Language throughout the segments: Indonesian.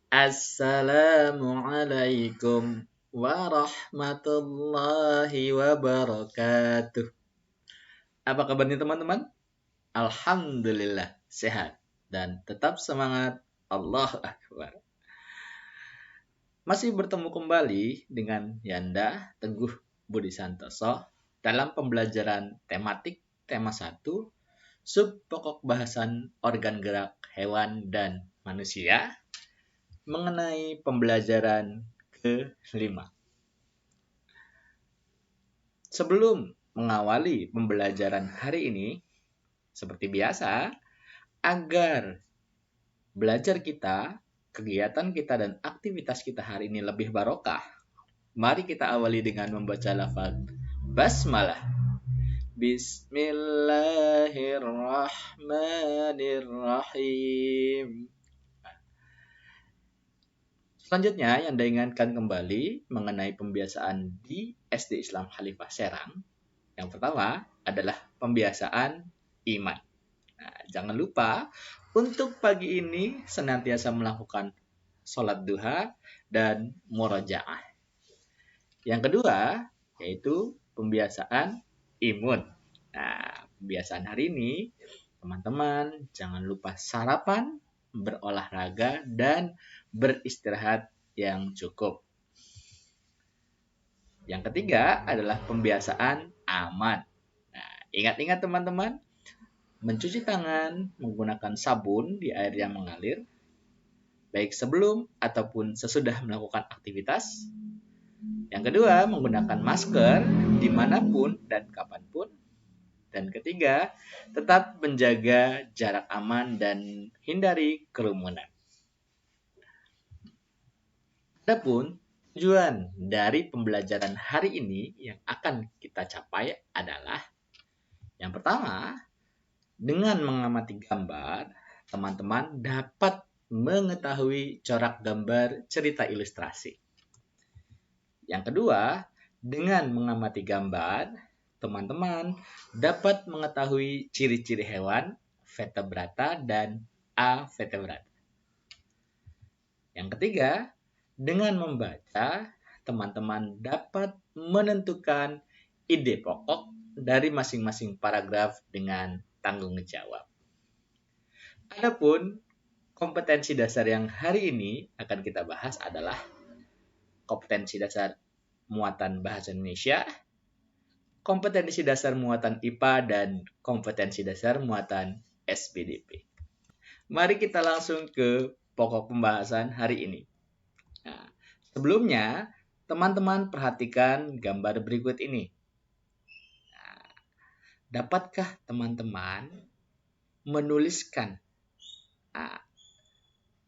Assalamualaikum warahmatullahi wabarakatuh. Apa kabarnya teman-teman? Alhamdulillah sehat dan tetap semangat. Allahu Akbar. Masih bertemu kembali dengan Yanda Teguh Budi Santoso dalam pembelajaran tematik tema 1 sub pokok bahasan organ gerak hewan dan manusia mengenai pembelajaran ke-5. Sebelum mengawali pembelajaran hari ini, seperti biasa, agar belajar kita, kegiatan kita, dan aktivitas kita hari ini lebih barokah, mari kita awali dengan membaca lafaz basmalah. Bismillahirrahmanirrahim. Selanjutnya, yang Anda ingatkan kembali mengenai pembiasaan di SD Islam Khalifah Serang. Yang pertama adalah pembiasaan iman. Nah, jangan lupa untuk pagi ini senantiasa melakukan sholat duha dan murojaah. Yang kedua, yaitu pembiasaan imun. Nah, pembiasaan hari ini, teman-teman jangan lupa sarapan, berolahraga, dan beristirahat yang cukup. Yang ketiga adalah pembiasaan aman. Nah, ingat-ingat teman-teman, mencuci tangan menggunakan sabun di air yang mengalir, baik sebelum ataupun sesudah melakukan aktivitas. Yang kedua, menggunakan masker dimanapun dan kapanpun. Dan ketiga, tetap menjaga jarak aman dan hindari kerumunan. Adapun tujuan dari pembelajaran hari ini yang akan kita capai adalah yang pertama, dengan mengamati gambar, teman-teman dapat mengetahui corak gambar cerita ilustrasi. Yang kedua, dengan mengamati gambar, teman-teman dapat mengetahui ciri-ciri hewan vertebrata dan avertebrata. Yang ketiga, dengan membaca, teman-teman dapat menentukan ide pokok dari masing-masing paragraf dengan tanggung jawab. Adapun kompetensi dasar yang hari ini akan kita bahas adalah kompetensi dasar muatan bahasa Indonesia, kompetensi dasar muatan IPA, dan kompetensi dasar muatan SPDP. Mari kita langsung ke pokok pembahasan hari ini. Nah, sebelumnya, teman-teman perhatikan gambar berikut ini. Nah, dapatkah teman-teman menuliskan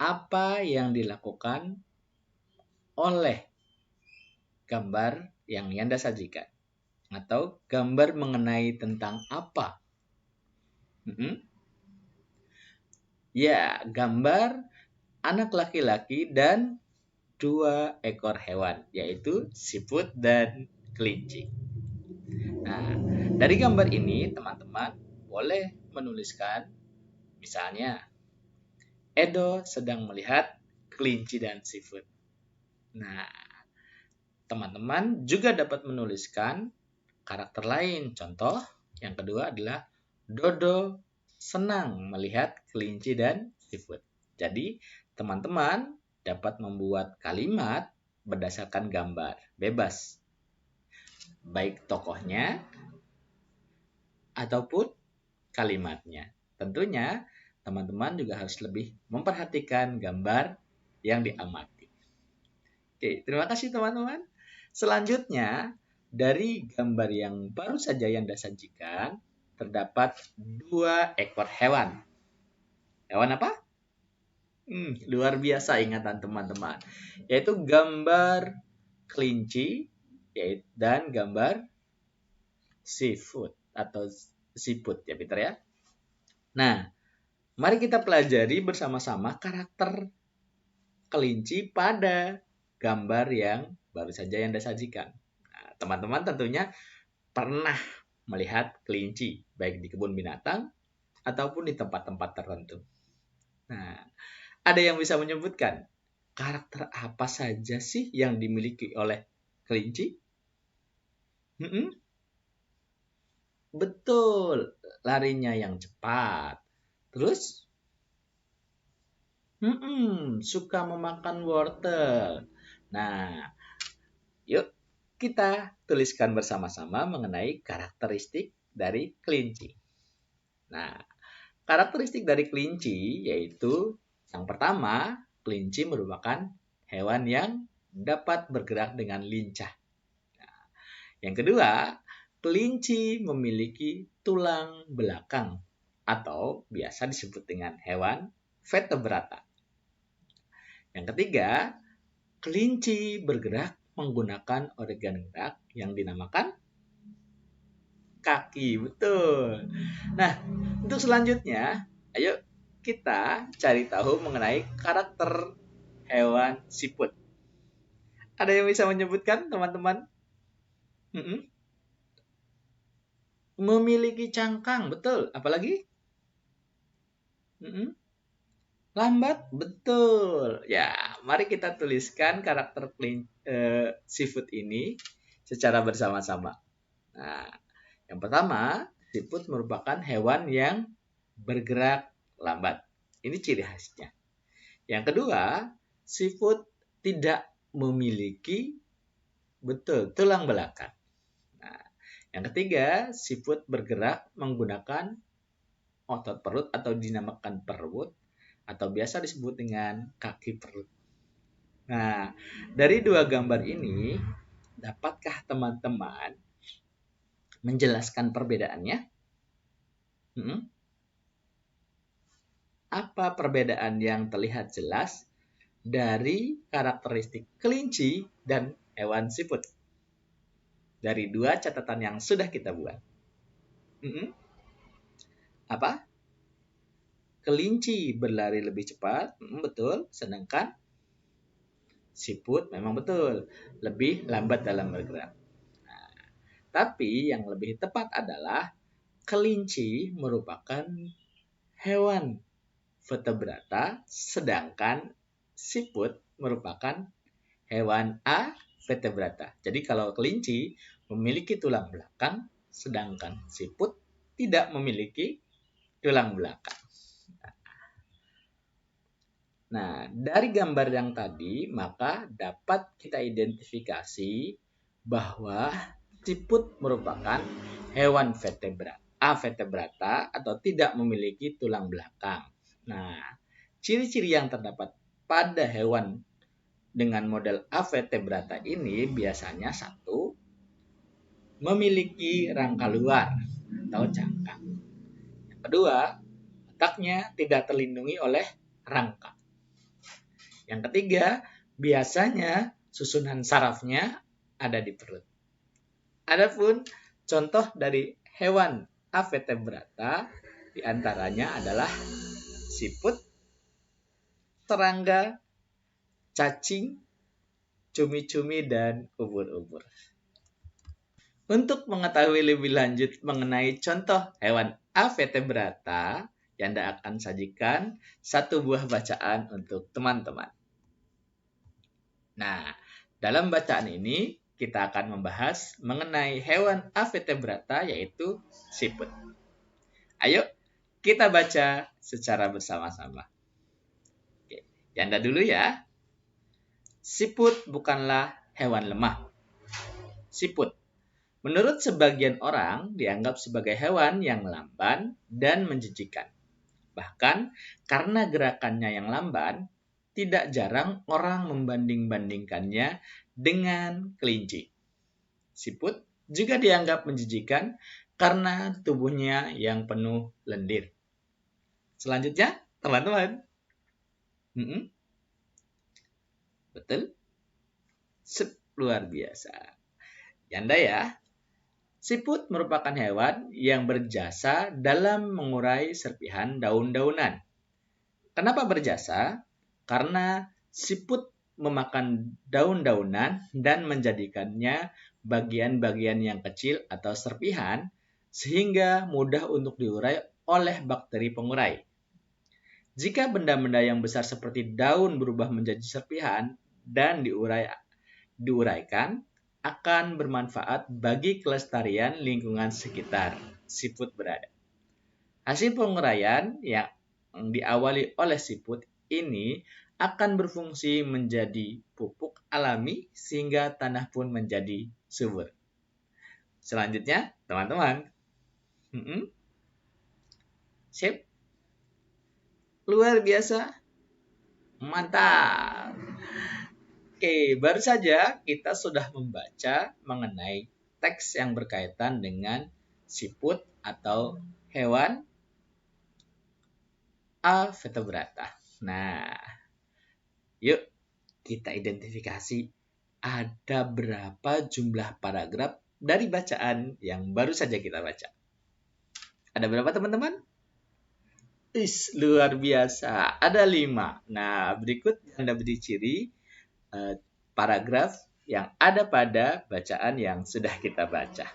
apa yang dilakukan oleh gambar yang Yanda sajikan? Atau gambar mengenai tentang apa? Ya, gambar anak laki-laki dan 2 ekor hewan, yaitu siput dan kelinci. Nah, dari gambar ini teman-teman boleh menuliskan misalnya Edo sedang melihat kelinci dan siput. Nah, teman-teman juga dapat menuliskan karakter lain. Contoh yang kedua adalah Dodo senang melihat kelinci dan siput. Jadi, teman-teman dapat membuat kalimat berdasarkan gambar, bebas. Baik tokohnya ataupun kalimatnya. Tentunya, teman-teman juga harus lebih memperhatikan gambar yang diamati. Oke, terima kasih teman-teman. Selanjutnya, dari gambar yang baru saja yang Anda sajikan, terdapat 2 ekor hewan. Hewan apa? Luar biasa ingatan teman-teman. Yaitu gambar kelinci dan gambar seafood atau siput ya Peter ya. Nah, mari kita pelajari bersama-sama karakter kelinci pada gambar yang baru saja yang Anda sajikan. Nah, teman-teman tentunya pernah melihat kelinci baik di kebun binatang ataupun di tempat-tempat tertentu. Nah, ada yang bisa menyebutkan karakter apa saja sih yang dimiliki oleh kelinci? Betul, larinya yang cepat. Terus, suka memakan wortel. Nah, yuk kita tuliskan bersama-sama mengenai karakteristik dari kelinci. Nah, karakteristik dari kelinci yaitu yang pertama, kelinci merupakan hewan yang dapat bergerak dengan lincah. Nah, yang kedua, kelinci memiliki tulang belakang atau biasa disebut dengan hewan vertebrata. Yang ketiga, kelinci bergerak menggunakan organ gerak yang dinamakan kaki. Betul. Nah, untuk selanjutnya, ayo kita cari tahu mengenai karakter hewan siput. Ada yang bisa menyebutkan, teman-teman? Memiliki cangkang, betul. Apalagi? Lambat, betul. Ya, mari kita tuliskan karakter siput ini secara bersama-sama. Nah, yang pertama, siput merupakan hewan yang bergerak lambat. Ini ciri khasnya. Yang kedua, siput tidak memiliki tulang belakang. Nah, yang ketiga, siput bergerak menggunakan otot perut atau dinamakan perut atau biasa disebut dengan kaki perut. Nah, dari dua gambar ini, dapatkah teman-teman menjelaskan perbedaannya? Apa perbedaan yang terlihat jelas dari karakteristik kelinci dan hewan siput? Dari dua catatan yang sudah kita buat. Apa? Kelinci berlari lebih cepat, betul. Sedangkan siput memang betul, lebih lambat dalam bergerak. Nah, tapi yang lebih tepat adalah kelinci merupakan hewan vertebrata, sedangkan siput merupakan hewan avertebrata. Jadi kalau kelinci memiliki tulang belakang, sedangkan siput tidak memiliki tulang belakang. Nah, dari gambar yang tadi, maka dapat kita identifikasi bahwa siput merupakan hewan avertebrata atau tidak memiliki tulang belakang. Nah, ciri-ciri yang terdapat pada hewan dengan model avertebrata ini biasanya satu, memiliki rangka luar atau cangkang. Yang kedua, otaknya tidak terlindungi oleh rangka. Yang ketiga, biasanya susunan sarafnya ada di perut. Adapun contoh dari hewan avertebrata diantaranya adalah siput, serangga, cacing, cumi-cumi, dan ubur-ubur. Untuk mengetahui lebih lanjut mengenai contoh hewan avertebrata, Yanda akan sajikan satu buah bacaan untuk teman-teman. Nah, dalam bacaan ini kita akan membahas mengenai hewan avertebrata yaitu siput. Ayo kita baca secara bersama-sama. Oke, Yanda dulu ya. Siput bukanlah hewan lemah. Siput, menurut sebagian orang, dianggap sebagai hewan yang lamban dan menjijikan. Bahkan karena gerakannya yang lamban, tidak jarang orang membanding-bandingkannya dengan kelinci. Siput juga dianggap menjijikan karena tubuhnya yang penuh lendir. Selanjutnya, teman-teman. Betul? Luar biasa. Yanda ya. Siput merupakan hewan yang berjasa dalam mengurai serpihan daun-daunan. Kenapa berjasa? Karena siput memakan daun-daunan dan menjadikannya bagian-bagian yang kecil atau serpihan sehingga mudah untuk diurai oleh bakteri pengurai. Jika benda-benda yang besar seperti daun berubah menjadi serpihan dan diuraikan, akan bermanfaat bagi kelestarian lingkungan sekitar siput berada. Hasil penguraian yang diawali oleh siput ini akan berfungsi menjadi pupuk alami sehingga tanah pun menjadi subur. Selanjutnya, teman-teman. Sip. Luar biasa. Mantap. Oke, baru saja kita sudah membaca mengenai teks yang berkaitan dengan siput atau hewan Avertebrata. Nah, yuk kita identifikasi ada berapa jumlah paragraf dari bacaan yang baru saja kita baca. Ada berapa teman-teman? Luar biasa. Ada 5. Nah, berikut Anda beri ciri paragraf yang ada pada bacaan yang sudah kita baca.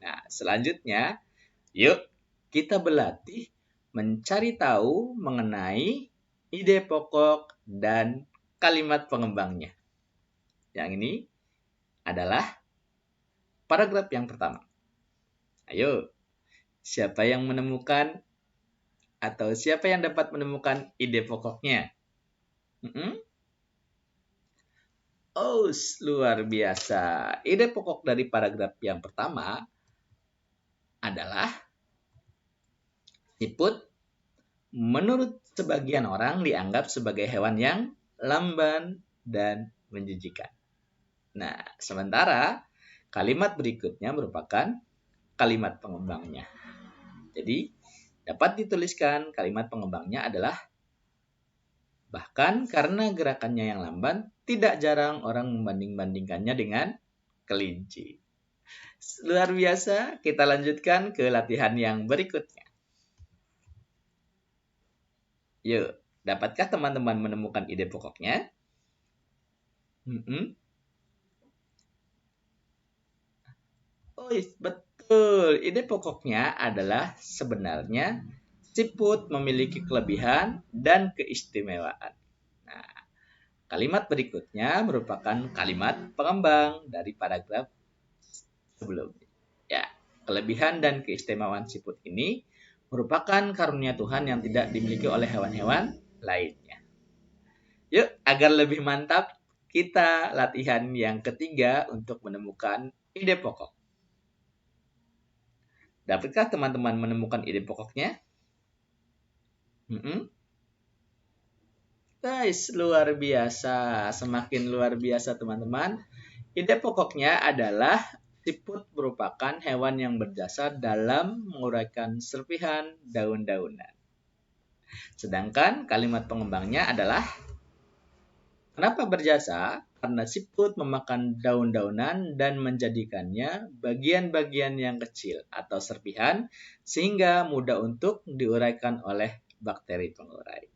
Nah, selanjutnya, yuk kita berlatih mencari tahu mengenai ide pokok dan kalimat pengembangnya. Yang ini adalah paragraf yang pertama. Ayo, siapa yang menemukan atau siapa yang dapat menemukan ide pokoknya? Oh, luar biasa. Ide pokok dari paragraf yang pertama adalah siput menurut sebagian orang dianggap sebagai hewan yang lamban dan menjijikan. Nah, sementara kalimat berikutnya merupakan kalimat pengembangnya. Jadi, dapat dituliskan kalimat pengembangnya adalah bahkan karena gerakannya yang lamban, tidak jarang orang membanding-bandingkannya dengan kelinci. Luar biasa, kita lanjutkan ke latihan yang berikutnya. Yuk, dapatkah teman-teman menemukan ide pokoknya? Oh, betul. Ide pokoknya adalah sebenarnya siput memiliki kelebihan dan keistimewaan. Nah, kalimat berikutnya merupakan kalimat pengembang dari paragraf sebelumnya. Ya, kelebihan dan keistimewaan siput ini merupakan karunia Tuhan yang tidak dimiliki oleh hewan-hewan lainnya. Yuk, agar lebih mantap, kita latihan yang ketiga untuk menemukan ide pokok. Dapatkah teman-teman menemukan ide pokoknya? Guys, luar biasa. Semakin luar biasa teman-teman. Ide pokoknya adalah siput merupakan hewan yang berjasa dalam menguraikan serpihan daun-daunan. Sedangkan kalimat pengembangnya adalah kenapa berjasa? Karena siput memakan daun-daunan dan menjadikannya bagian-bagian yang kecil atau serpihan sehingga mudah untuk diuraikan oleh bakteri pengurai.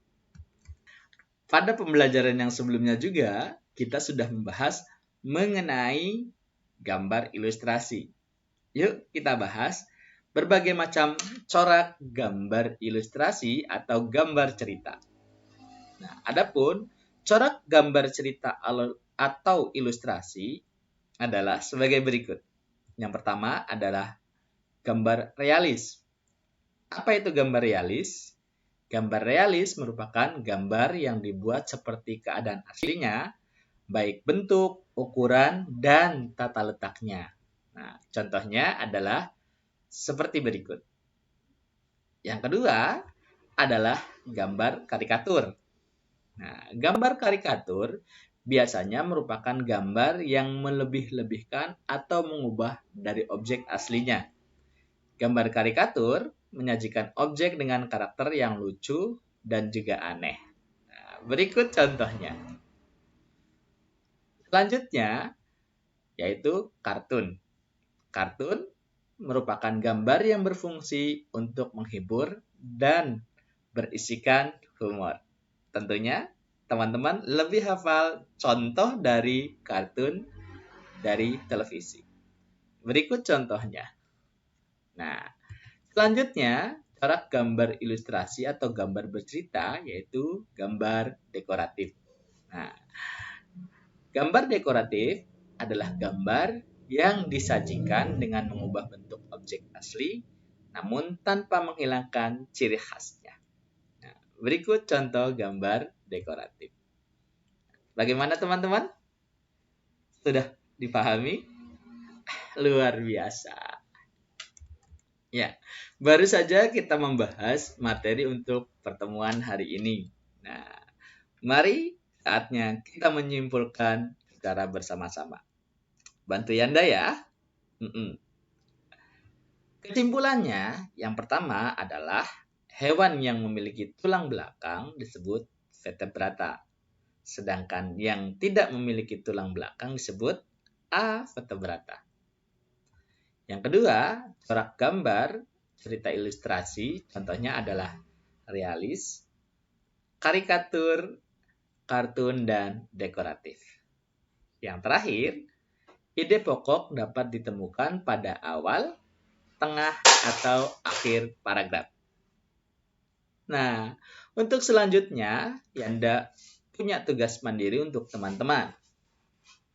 Pada pembelajaran yang sebelumnya juga, kita sudah membahas mengenai gambar ilustrasi. Yuk kita bahas berbagai macam corak gambar ilustrasi atau gambar cerita. Nah, adapun corak gambar cerita atau ilustrasi adalah sebagai berikut. Yang pertama adalah gambar realis. Apa itu gambar realis? Gambar realis merupakan gambar yang dibuat seperti keadaan aslinya, baik bentuk, ukuran, dan tata letaknya. Nah, contohnya adalah seperti berikut. Yang kedua adalah gambar karikatur. Nah, gambar karikatur biasanya merupakan gambar yang melebih-lebihkan atau mengubah dari objek aslinya. Gambar karikatur menyajikan objek dengan karakter yang lucu dan juga aneh. Nah, berikut contohnya. Selanjutnya, yaitu kartun. Kartun merupakan gambar yang berfungsi untuk menghibur dan berisikan humor. Tentunya, teman-teman lebih hafal contoh dari kartun dari televisi. Berikut contohnya. Nah, selanjutnya, corak gambar ilustrasi atau gambar bercerita, yaitu gambar dekoratif. Nah, gambar dekoratif adalah gambar yang disajikan dengan mengubah bentuk objek asli, namun tanpa menghilangkan ciri khasnya. Nah, berikut contoh gambar dekoratif. Bagaimana teman-teman? Sudah dipahami? Luar biasa. Ya, baru saja kita membahas materi untuk pertemuan hari ini. Nah, mari saatnya kita menyimpulkan secara bersama-sama. Bantu Yanda ya. Kesimpulannya, yang pertama adalah hewan yang memiliki tulang belakang disebut vertebrata. Sedangkan yang tidak memiliki tulang belakang disebut avertebrata. Yang kedua, corak gambar, cerita ilustrasi, contohnya adalah realis, karikatur, kartun, dan dekoratif. Yang terakhir, ide pokok dapat ditemukan pada awal, tengah, atau akhir paragraf. Nah, untuk selanjutnya, Yanda punya tugas mandiri untuk teman-teman.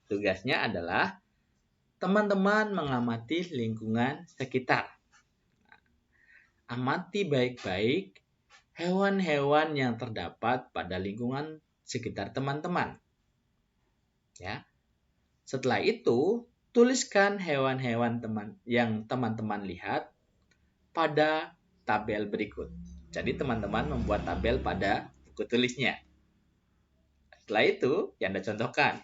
Tugasnya adalah teman-teman mengamati lingkungan sekitar. Amati baik-baik hewan-hewan yang terdapat pada lingkungan sekitar teman-teman. Ya. Setelah itu, tuliskan hewan-hewan yang teman-teman lihat pada tabel berikut. Jadi teman-teman membuat tabel pada buku tulisnya. Setelah itu, Yanda contohkan.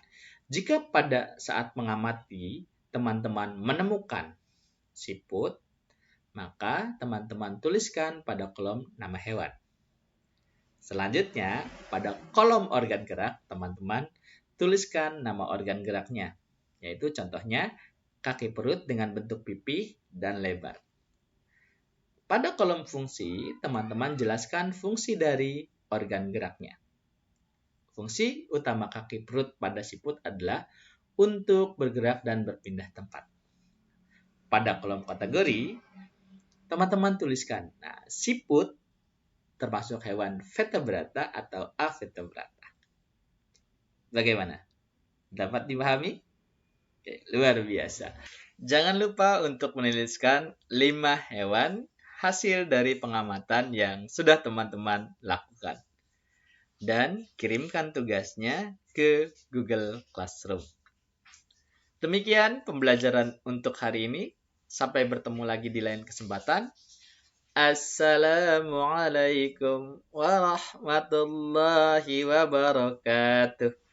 Jika pada saat mengamati teman-teman menemukan siput, maka teman-teman tuliskan pada kolom nama hewan. Selanjutnya, pada kolom organ gerak, teman-teman tuliskan nama organ geraknya, yaitu contohnya kaki perut dengan bentuk pipih dan lebar. Pada kolom fungsi, teman-teman jelaskan fungsi dari organ geraknya. Fungsi utama kaki perut pada siput adalah untuk bergerak dan berpindah tempat. Pada kolom kategori, teman-teman tuliskan, siput termasuk hewan vertebrata atau avertebrata. Bagaimana? Dapat dipahami? Oke, luar biasa. Jangan lupa untuk menuliskan 5 hewan hasil dari pengamatan yang sudah teman-teman lakukan. Dan kirimkan tugasnya ke Google Classroom. Demikian pembelajaran untuk hari ini. Sampai bertemu lagi di lain kesempatan. Assalamualaikum warahmatullahi wabarakatuh.